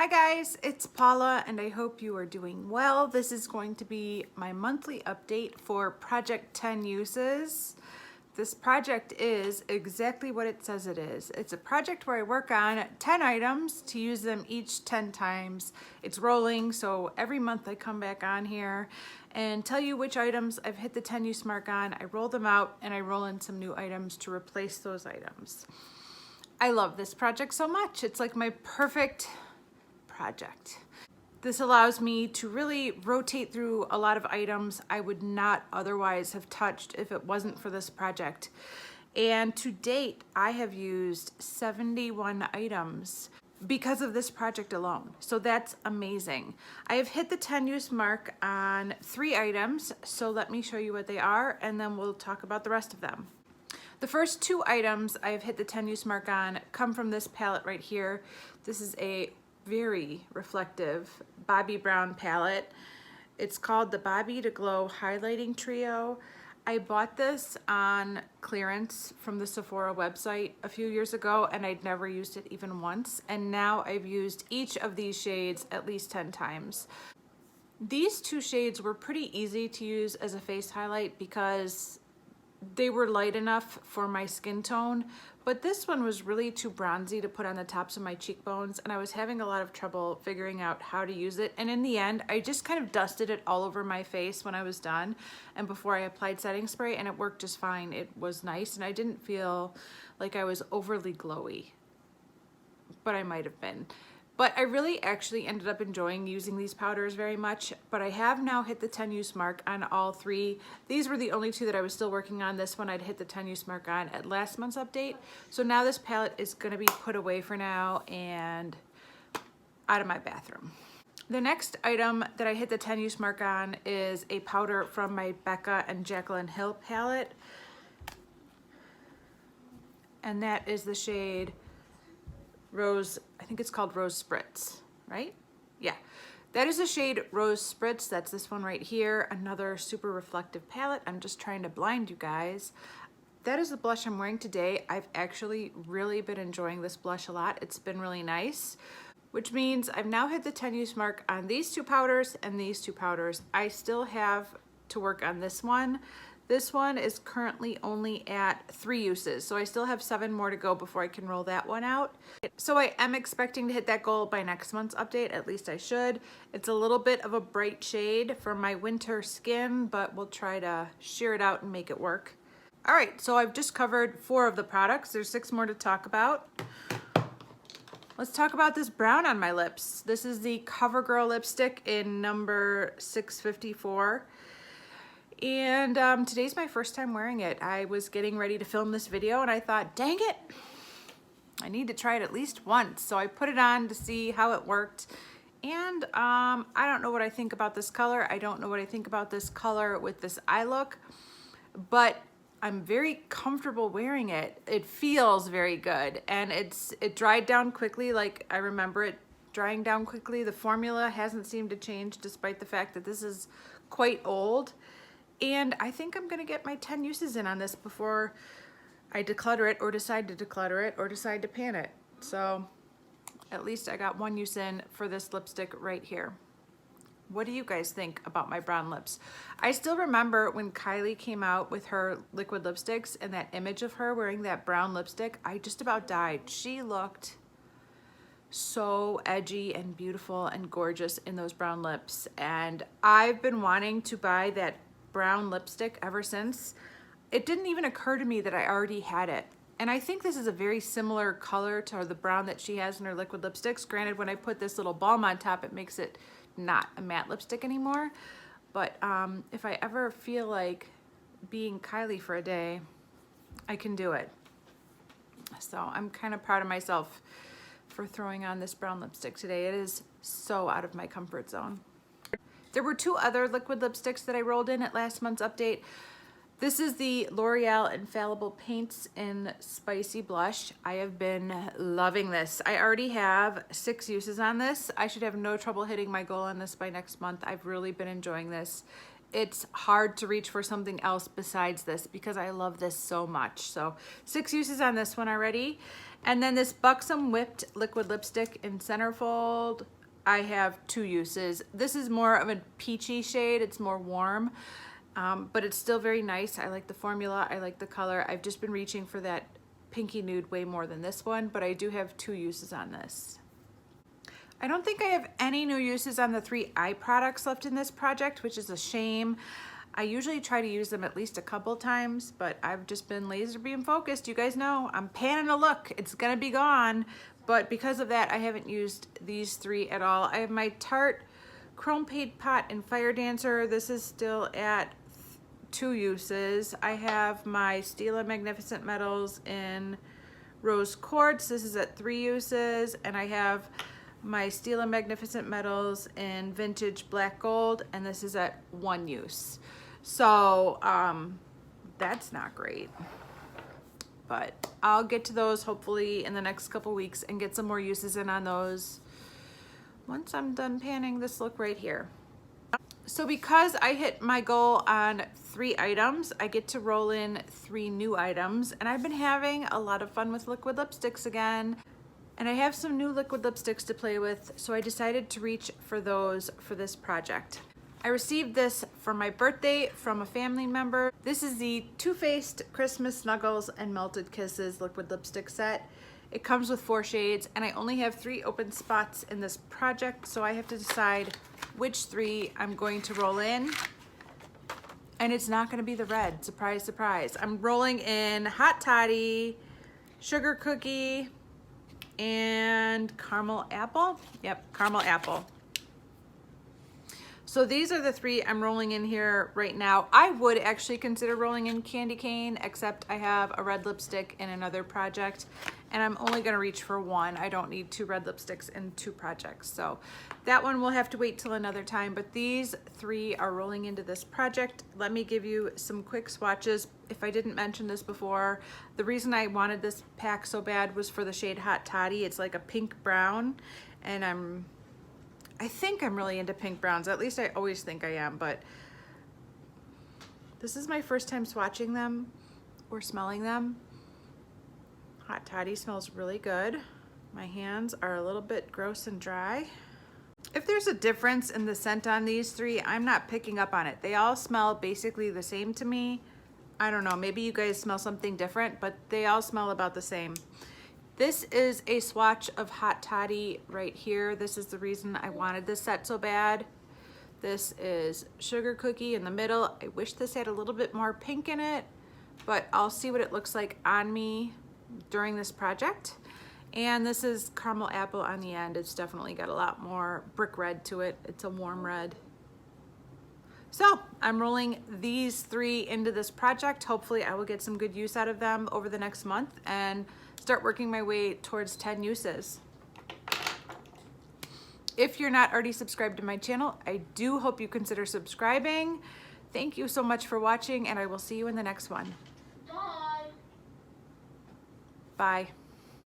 Hi guys, it's Paula and I hope you are doing well. This is going to be my monthly update for Project 10 Uses. This project is exactly what it says it is. It's a project where I work on 10 items to use them each 10 times. It's rolling, so every month I come back on here and tell you which items I've hit the 10 use mark on. I roll them out and I roll in some new items to replace those items. I love this project so much. It's like my perfect project. This allows me to really rotate through a lot of items I would not otherwise have touched if it wasn't for this project. And to date, I have used 71 items because of this project alone. So that's amazing. I have hit the 10 use mark on 3 items. So let me show you what they are and then we'll talk about the rest of them. The first 2 items I've hit the 10 use mark on come from this palette right here. This is a very reflective Bobbi Brown palette. It's called the Bobbi to Glow Highlighting Trio. I bought this on clearance from the Sephora website a few years ago and I'd never used it even once, and now I've used each of these shades at least 10 times. These 2 shades were pretty easy to use as a face highlight because they were light enough for my skin tone, but this one was really too bronzy to put on the tops of my cheekbones and I was having a lot of trouble figuring out how to use it. And in the end, I just kind of dusted it all over my face when I was done and before I applied setting spray, and it worked just fine. It was nice and I didn't feel like I was overly glowy, but I might have been. But I really actually ended up enjoying using these powders very much, but I have now hit the 10 use mark on all 3. These were the only 2 that I was still working on. This one I'd hit the 10 use mark on at last month's update. So now this palette is gonna be put away for now and out of my bathroom. The next item that I hit the 10 use mark on is a powder from my Becca and Jaclyn Hill palette. And that is the shade Rose, I think it's called Rose Spritz, right? Yeah, that is the shade Rose Spritz. That's this one right here. Another super reflective palette. I'm just trying to blind you guys. That is the blush I'm wearing today. I've actually really been enjoying this blush a lot. It's been really nice, which means I've now hit the 10 use mark on these 2 powders and these 2 powders. I still have to work on this one. This one is currently only at 3 uses, so I still have 7 more to go before I can roll that one out. So I am expecting to hit that goal by next month's update, at least I should. It's a little bit of a bright shade for my winter skin, but we'll try to sheer it out and make it work. All right, so I've just covered 4 of the products. There's 6 more to talk about. Let's talk about this brown on my lips. This is the CoverGirl lipstick in number 654. And today's my first time wearing it. I was getting ready to film this video and I thought, dang it, I need to try it at least once. So I put it on to see how it worked. And I don't know what I think about this color. I don't know what I think about this color with this eye look, but I'm very comfortable wearing it. It feels very good and it dried down quickly. Like I remember it drying down quickly. The formula hasn't seemed to change despite the fact that this is quite old. And I think I'm gonna get my 10 uses in on this before I declutter it or decide to declutter it or decide to pan it. So at least I got 1 use in for this lipstick right here. What do you guys think about my brown lips? I still remember when Kylie came out with her liquid lipsticks and that image of her wearing that brown lipstick, I just about died. She looked so edgy and beautiful and gorgeous in those brown lips. And I've been wanting to buy that brown lipstick ever since. It didn't even occur to me that I already had it. And I think this is a very similar color to the brown that she has in her liquid lipsticks. Granted, when I put this little balm on top, it makes it not a matte lipstick anymore. But if I ever feel like being Kylie for a day, I can do it. So I'm kind of proud of myself for throwing on this brown lipstick today. It is so out of my comfort zone. There were 2 other liquid lipsticks that I rolled in at last month's update. This is the L'Oreal Infallible Paints in Spicy Blush. I have been loving this. I already have 6 uses on this. I should have no trouble hitting my goal on this by next month. I've really been enjoying this. it's hard to reach for something else besides this because I love this so much. So 6 uses on this one already. And then this Buxom Whipped Liquid Lipstick in Centerfold, I have 2 uses. This is more of a peachy shade. It's more warm, but it's still very nice. I like the formula. I like the color. I've just been reaching for that pinky nude way more than this one, but I do have 2 uses on this. I don't think I have any new uses on the 3 eye products left in this project, which is a shame. I usually try to use them at least a couple times, but I've just been laser beam focused. You guys know I'm panning a look. It's gonna be gone, but because of that, I haven't used these 3 at all. I have my Tarte Chrome Paint Pot and Fire Dancer. This is still at 2 uses. I have my Stila Magnificent Metals in Rose Quartz. This is at 3 uses, and I have my Stila Magnificent Metals in Vintage Black Gold, and this is at 1 use. So that's not great, but I'll get to those hopefully in the next couple weeks and get some more uses in on those once I'm done panning this look right here. So because I hit my goal on 3 items, I get to roll in 3 new items, and I've been having a lot of fun with liquid lipsticks again. And I have some new liquid lipsticks to play with, so I decided to reach for those for this project. I received this for my birthday from a family member. This is the Too Faced Christmas Snuggles and Melted Kisses liquid lipstick set. It comes with 4 shades, and I only have 3 open spots in this project, so I have to decide which 3 I'm going to roll in. And it's not gonna be the red, surprise, surprise. I'm rolling in Hot Toddy, Sugar Cookie, and Caramel Apple. Yep, Caramel Apple. So these are the 3 I'm rolling in here right now. I would actually consider rolling in Candy Cane, except I have a red lipstick in another project, and I'm only gonna reach for 1. I don't need 2 red lipsticks in 2 projects. So that one will have to wait till another time, but these 3 are rolling into this project. Let me give you some quick swatches. If I didn't mention this before, the reason I wanted this pack so bad was for the shade Hot Toddy. It's like a pink brown, and I think I'm really into pink browns. At least I always think I am, but this is my first time swatching them or smelling them. Hot Toddy smells really good. My hands are a little bit gross and dry. If there's a difference in the scent on these 3, I'm not picking up on it. They all smell basically the same to me. I don't know, maybe you guys smell something different, but they all smell about the same. This is a swatch of Hot Toddy right here. This is the reason I wanted this set so bad. This is Sugar Cookie in the middle. I wish this had a little bit more pink in it, but I'll see what it looks like on me during this project. And this is Caramel Apple on the end. It's definitely got a lot more brick red to it. It's a warm red. So I'm rolling these 3 into this project. Hopefully I will get some good use out of them over the next month and start working my way towards 10 uses. If you're not already subscribed to my channel, I do hope you consider subscribing. Thank you so much for watching, and I will see you in the next one. Bye. Bye.